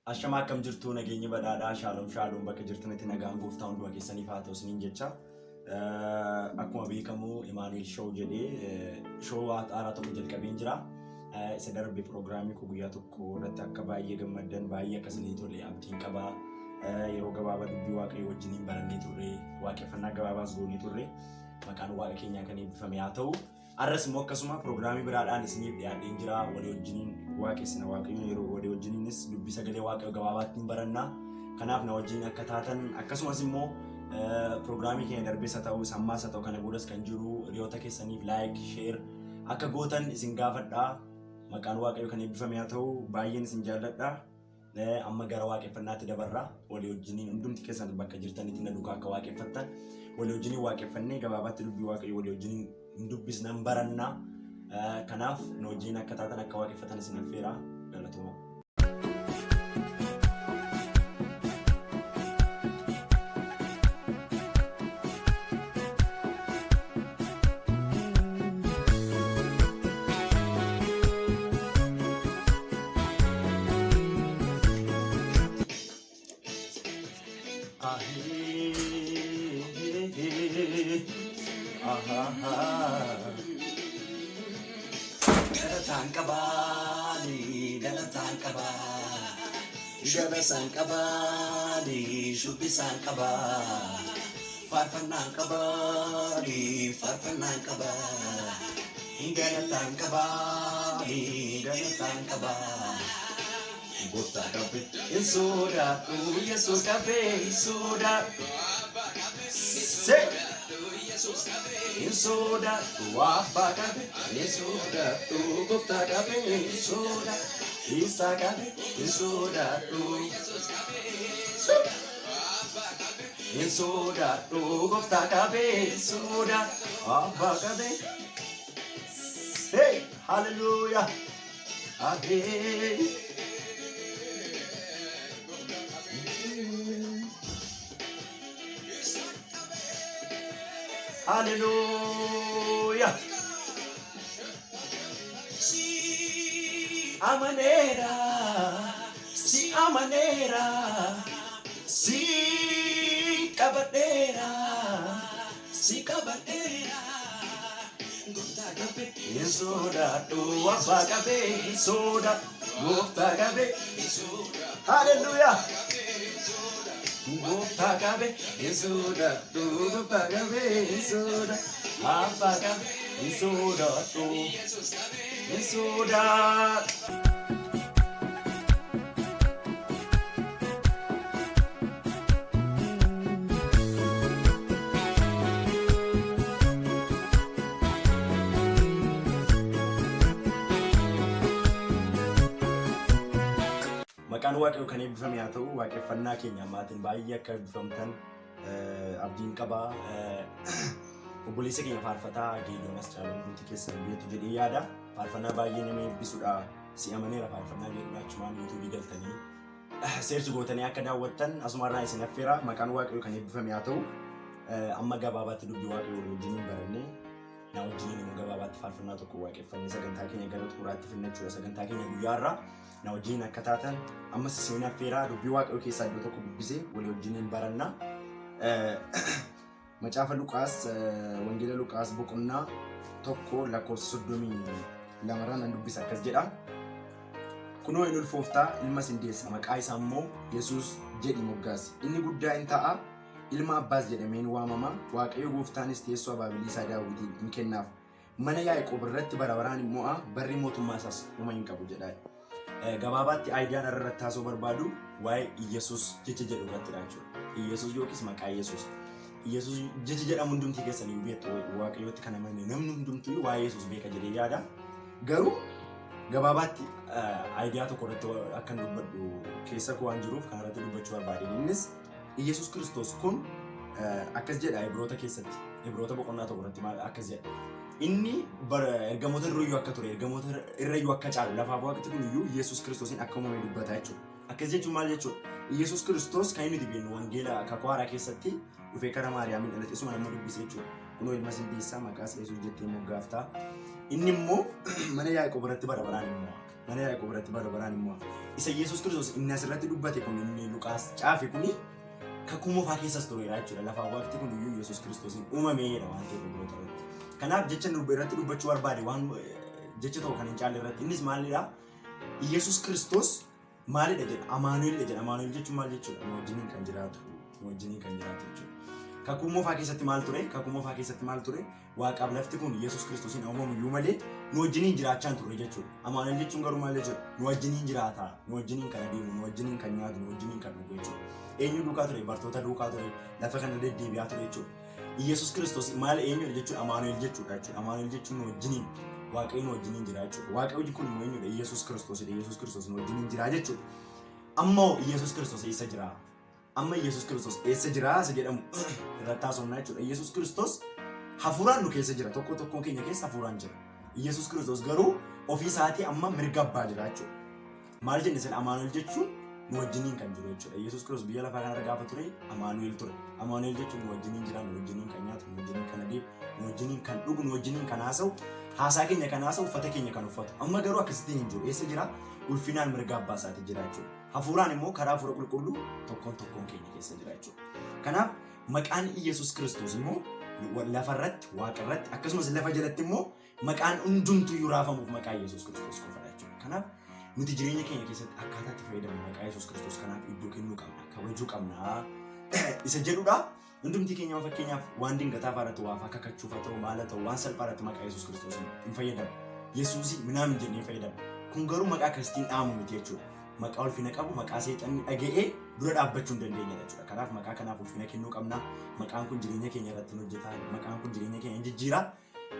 Ashama akkam jirtu nageenyi badhaadhaa shaalom bakka jirtanitti nagaan gooftaa hundumaa keessaniif haa ta'u isiniin jecha akkuma beekamu Imaanuel Show jedhee show haaraa tokko jalqabeen jira. Isa darbe piroograamii koo guyyaa tokko irratti akka baay'ee gammaddan baay'ee akkasii tolee abdiin qaba. Yeroo gabaabaa dubbii waaqayyoo wajjiniin barannee turre waaqeffannaa gabaabaas goonee turre maqaan waaqa keenyaa kan eebbifame haa ta'u. Arras immoo akkasuma piroograamii biraadhaan isiniif dhiyaadheen jira walii wajjiniin waaqessina waaqayyoon yeroo walii wajjiniinis dubbii sagalee waaqayyoo gabaabaatti baranna. Kanaaf na wajjin akka taatan akkasumas immoo piroograamii keenya darbeessa ta'u sammaasa ta'u kana boodas kan jiru hiriyoota keessaniif like share akka gootan isin gaafadha. Maqaan waaqayyoo kan eebbifame haa ta'u baay'een isin jaalladha. Amma gara waaqeffannaatti dabarra walii wajjiniin hundumti keessan bakka jirtanitti na duukaa akka waaqeffattan walii wajjiniin waaqeffannee gabaabaatti dubbii waaqayyoo walii wajjiniin dubbisnan baranna. Kanaaf nu wajjin akka taatan akka waaqeffatan isin affeera. Galatoomaa. Shubbi sankabali, shubbi sankaba, farfanankabali, farfanankaba, ganatankabali, ganatankaba. Gota kabe, insoda, Yesus kabe, insoda. Say, insoda, wapa kabe, insoda, gota kabe, insoda. Isa kabe, insoda, insoda, gota kabe, insoda, wapa kabe. Hey, hallelujah, amen. Hallelujah. Amanera, si amanera, si cabatera, si cabatera. Gota gabe, insoda, tu apa gabe, insoda, gota gabe, insoda. Hallelujah. Gota gabe, insoda, tu apa gabe, insoda, apa gabe, insoda, tu. Insoda. Maqaan waaqayyoo kan eebbifame haa ta'u waaqeffannaa keenya maatiin baay'ee akka eebbifamtan abdiin qaba. Obboleessa keenya faarfataa Geedoonas Caaluu hundi keessan beektu jedhee yaada. Faarfannaa baay'ee nama eebbisuudha. Si amaneera faarfannaa jedhu achumaan yuutuubii galtanii seerchi gootanii akka daawwattan asumarraa isin affeera. Maqaan waaqayyoo kan eebbifame haa ta'u amma gabaabaatti dubbii waaqayyoo wajjiniin barannee na wajjiniin immoo gabaabaatti faarfannaa tokko waaqeffannee sagantaa keenya gara xumuraatti finnachuudha. Sagantaa keenya guyyaarraa na wajjiniin akka taatan ammas isin affeera. Dubbii waaqayyoo keessaa iddoo tokko dubbisee walii wajjiniin baranna. Macaafa Luqaas wangeela Luqaas boqonnaa tokko lakkoofsa 32 nan dubbisa akkas jedha. Kunoo hin ulfooftaa ilma sin deessa maqaa isaa immoo Yesuus jedhi moggaasi. Inni guddaa hin ta'a ilma abbaas jedhameen waamama. Waaqayyo gooftaanis teessoo abaabilii isaa Daawitiin hin kennaaf. Mana Yaaqoob irratti bara baraan immoo barri mootummaa isaas dhuma hin qabu jedha. Gabaabaatti aayidiyaan irratti taasoo barbaadu waa'ee Yesuus jecha jedhu irratti jechuudha. Yesuus yookiis maqaa Yesuus. Yesuus jecha jedhamu hundumtii keessanii beektu waaqayyootti kana manni namni hundumtuu waa'ee Yesuus beeka jedhee yaada. Garuu gabaabaatti aayidiyaa tokko irratti akka dubbadhu keessa koo waan jiruuf kan irratti dubbachuu barbaadeen. Innis Yesuus Kiristoos kun akkas jedha Ibroota keessatti. Ibroota boqonnaa tokko irratti maal akkas jedha. inni ergamoota irrayyuu akka ture ergamoota irrayyuu akka caalu lafaaf waaqatti kun iyyuu Yesuus Kiristoosiin akka uumame dubbata jechuudha. Akkas jechuun maal jechuudha? Yesuus Kiristoos kan inni dibeennu wangeela kakuu haaraa keessatti dhufee karaa Maariyaamiin dhalate isuma nama dubbise jechuudha. Kunoo ilma Sinbiisaa maqaa isaa Yesuus jettee moggaaftaa. Inni immoo mana Yaaqoob irratti bara baraan immoo isa Yesuus Kiristoos inni asirratti dubbate kun inni Luqaas caafe kuni kakuu moofaa keessas tureera jechuudha. Lafaaf waaqatti kun iyyuu Yesuus Kiristoosiin uumameedha waan ta'eef. Kanaaf jecha irratti dubbachuu barbaade waan jecha tokko kan hin caalle irratti innis maalidha? Yesuus Kiristoos maalidha jedha? Amaanu'eelidha jedha. Amaanu'eel jechuun maal jechuudha? Nu wajjiniin kan jiraatu jechuudha. Kakuu moofaa keessatti maal ture? Kakuu moofaa keessatti maal ture? Waaqaaf lafti kun Yesuus Kiristoosiin uumamu iyyuu malee nu wajjiniin jiraachaa ture jechuudha. Amaanu'eel jechuun garuu maal jechuudha? Nu wajjiniin jiraata, nu wajjiniin kan adeemu, nu wajjiniin kan nyaatu, nu wajjiniin kan dhugu jechuudha. Eenyu duukaa ture? Bartoota duukaa ture. Lafa kana deddeebi'aa ture jechuudha. Yesuus Kiristoos maal eenyu jechuudha? Amaanu'eel jechuudha jechuudha. Amaanu'eel jechuun nu wajjiniin Waaqayyo nu wajjiniin jira jechuudha. Waaqayyo kun immoo eenyudha? Yesuus Kiristoosidha. Yesuus Kiristoos nu wajjiniin jira jechuudha. Ammoo Yesuus Kiristoos eessa jira? Amma Yesuus Kiristoos eessa jira isa jedhamu irratti haasofnaa jechuudha. Yesuus Kiristoos hafuuraan nu keessa jira. Tokkoon keenya keessa hafuuraan jira. Yesuus Kiristoos garuu ofii isaatii amma mirga abbaa jira jechuudha. Maal jenne sana Amaanu'eel jechuun nu wajjiniin kan jiru jechuudha. Yesuus Kiristoos biyya lafaa kanarra gaafa ture Amaanu'eel ture. Amaanu'eel jechuun nu wajjiniin jira, nu wajjiniin kan nyaatu, nu wajjiniin kan adeemu, nu wajjiniin kan dhugu, nu wajjiniin kan haasa'u, haasaa keenya kan haasa'u, uffata keenya kan uffatu. Amma garuu akkasittiin hin jiru. Eessa jira? Ulfinaan mirga abbaa isaatii jira jechuudha. Hafuuraan immoo karaa hafuura qulqulluu tokkoon keenya keessa jira jechuudha. Kanaaf maqaan Yesuus Kiristoos immoo lafarratti, waaqarratti akkasumas lafa jalatti immoo maqaan hundumtuu raafamuuf maqaa Yesuus Kiristoos qofadha jechuudha. Kanaaf nuti jireenya keenya keessatti akkaataa itti fayyadamnu maqaa Yesuus Kiristoos kanaaf iddoo kennuu qabna, kabajuu qabna isa jedhudha. Hundumti keenya fakkeenyaaf waan dingataa faaratu waa kakkachuuf haa ta'u maal haa ta'u waan salphaadhaatti maqaa Yesuus Kiristoos hin fayyadamu. Yesuusii minaamin jennee fayyadamu. Kun garuu maqaa Kiristiin dhaamu miti jechuudha. Maqaa ulfina qabu, maqaa seexanni dhaga'ee dura dhaabbachuu hin dandeenye jechuudha. Kanaaf maqaa kanaaf ulfina kennuu qabna. Maqaan kun jireenya keenya irratti hojjeta. Maqaan kun jireenya keenya jijjiira.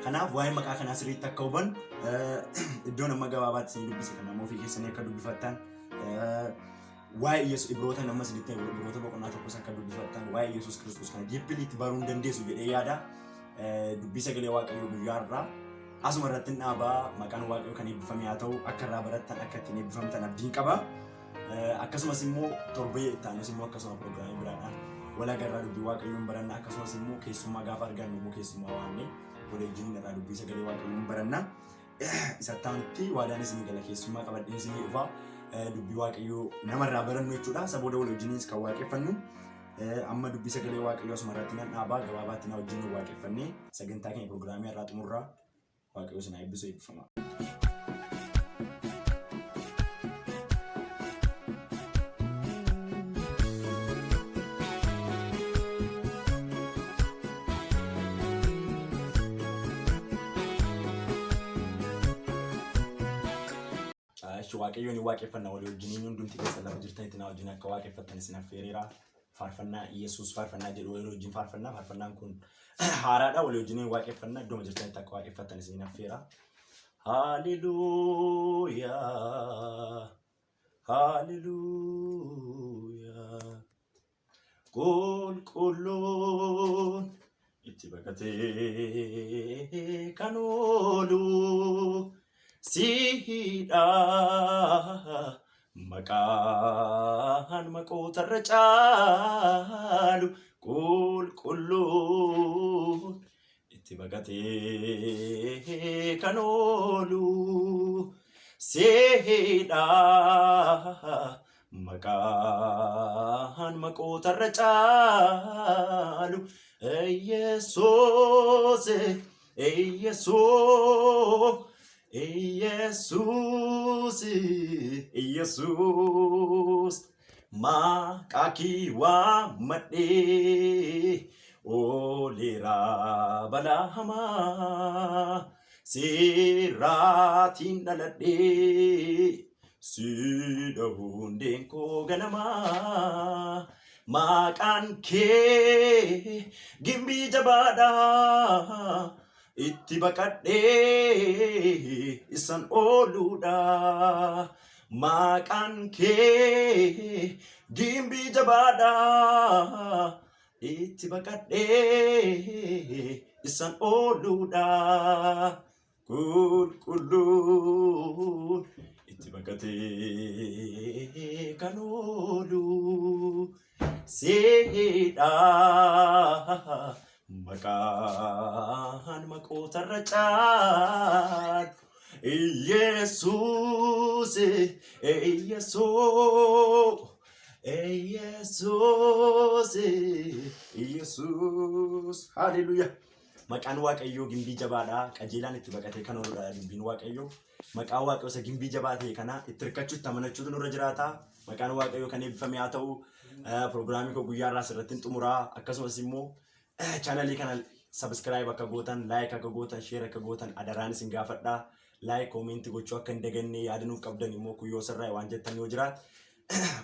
Kanaaf waa'ee maqaa kanaa sirriitti akka huban iddoo nama gabaabaatti isin dubbise kan nama ofii keessanii akka dubbifattan waa'ee Yesuus Ibroota nama sinitti Ibroota boqonnaa tokkos akka dubbifattan waa'ee Yesuus Kiristoos kana jibbiliitti baruu hin dandeessu jedhee yaada. Dubbii sagalee Waaqayyoo guyyaa irraa asuma irratti dhaabaa maqaan Waaqayyoo kan eebbifame haa ta'u akka irraa barattan akka ittiin eebbifamtan abdiin qaba. Akkasumas immoo torbee itti aanus immoo akkasuma pirogiraamii biraadhaan wal agarraa dubbii Waaqayyoon baranna. Akkasumas immoo keessummaa gaafa argannu immoo keessummaa waamnee waliin irraa dubbii sagalee Waaqayyoon baranna. Isa taanutti waadaan isinii gala keessummaa qabadheen isinii dhufa dubbii Waaqayyoo namarraa barannu jechuudha. Sabooda wal wajjiniis kan waaqeffannu. Amma dubbii sagalee Waaqayyoo asuma irratti nan dhaabaa gabaabaatti na wajjin waaqeffannee sagantaa keenya pirogiraamii irraa xumurraa. Waaqayyoo isin haa eebbisu eebbifama. Waaqayyoon waaqeffanna walii wajjiniin hundumti keessa lafa jirtanitti na wajjin akka waaqeffattan isin affeereera. Faarfannaa Yesuus faarfannaa jedhu walii wajjin faarfannaa. Faarfannaan kun haaraadha. Walii wajjiniin waaqeffannaa iddoo jirtanitti akka waaqeffattan isin affeera. Hallelujah, hallelujah. Qulqulluun itti baqatee kan oolu siidha. Maqaan maqootarra caalu qulqulluun itti baqatee kan oolu siidha. Maqaan maqootarra caalu Yesuus, Yesuus. Yesus, Yesus, maqaa kee waammadhee ooleera balaa hamaa sirraatiin dhaladhee siidha hundeen koo ganamaa. Maqaan kee gimbii jabaadha. Itti baqadhee isan ooluudha. Maqaan kee gimbii jabaadha. Itti baqadhee isan ooluudha qulqulluun itti baqatee kan oolu seedha maqaan maqootarra caalu Yesus Yesus Yesus Yesus Hallelujah. Maqaan Waaqayyoo gimbii jabaadha. Qajeelaan itti baqatee kan ooludha gimbiin Waaqayyoo. Maqaan Waaqayyoo isa gimbii jabaa ta'e kana itti hirkachuutti amanachuutu nurra jiraata. Maqaan Waaqayyoo kan eebbifame haa ta'u. Pirogiraamii koo guyyaa irraa asirratti xumuraa. Akkasumas immoo chaanalii kana subscribe akka gootan, like akka gootan, share akka gootan adaraan isin gaafadha. Like, comment gochuu akka hin daganne yaadanuuf qabdan immoo kuyyoo sirraa waan jettan yoo jiraat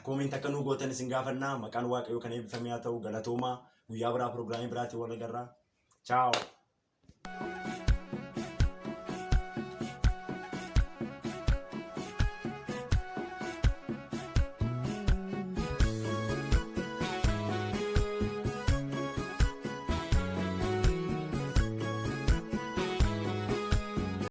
comment akka nu gootan isin gaafanna. Maqaan Waaqayyoo kan eebbifame haa ta'u. Galatooma. Guyyaa biraa pirogiraamii biraatiin wal agarra. Ciao.